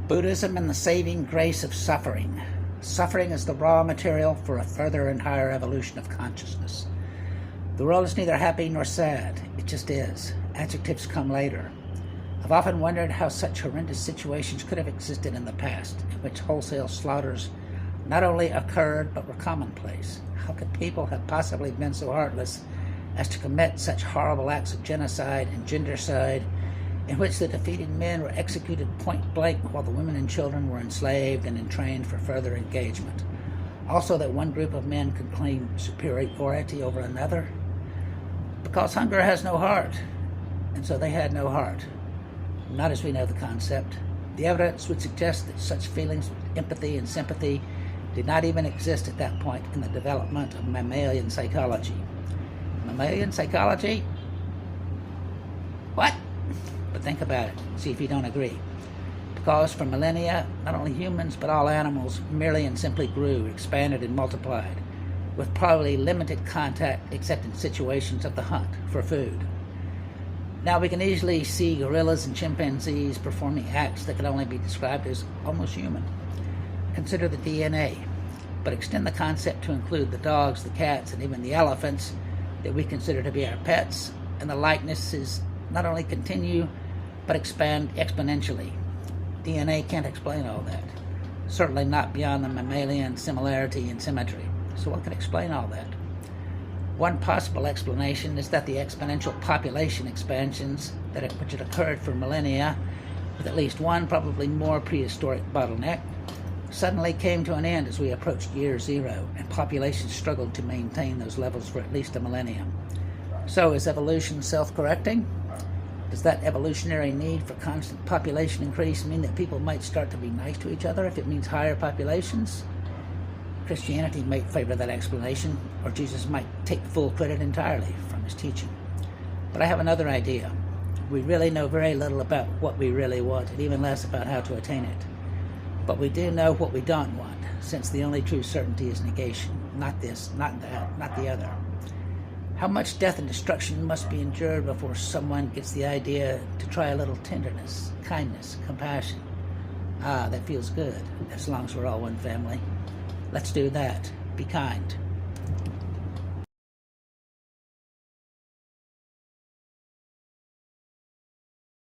Buddhism and the saving grace of suffering. Suffering is the raw material for a further and higher evolution of consciousness. The world is neither happy nor sad. It just is. Adjectives come later. I've often wondered how such horrendous situations could have existed in the past, in which wholesale slaughters not only occurred but were commonplace. How could people have possibly been so heartless as to commit such horrible acts of genocide and gendercide, in which the defeated men were executed point blank while the women and children were enslaved and entrained for further engagement? Also, that one group of men could claim superiority over another? Because hunger has no heart, and so they had no heart. Not as we know the concept. The evidence would suggest that such feelings of empathy and sympathy did not even exist at that point in the development of mammalian psychology. Mammalian psychology? What? But think about it, see if you don't agree. Because for millennia, not only humans but all animals merely and simply grew, expanded, and multiplied, with probably limited contact except in situations of the hunt for food. Now we can easily see gorillas and chimpanzees performing acts that can only be described as almost human. Consider the DNA, but extend the concept to include the dogs, the cats, and even the elephants that we consider to be our pets, and the likenesses not only continue but expand exponentially. DNA can't explain all that, certainly not beyond the mammalian similarity and symmetry. So what can explain all that? One possible explanation is that the exponential population expansions which had occurred for millennia, with at least one, probably more prehistoric bottleneck, suddenly came to an end as we approached year zero, and populations struggled to maintain those levels for at least a millennium. So is evolution self-correcting? Does that evolutionary need for constant population increase mean that people might start to be nice to each other if it means higher populations? Christianity might favor that explanation, or Jesus might take full credit entirely from his teaching. But I have another idea. We really know very little about what we really want, and even less about how to attain it. But we do know what we don't want, since the only true certainty is negation. Not this, not that, not the other. How much death and destruction must be endured before someone gets the idea to try a little tenderness, kindness, compassion? Ah, that feels good, as long as we're all one family. Let's do that. Be kind.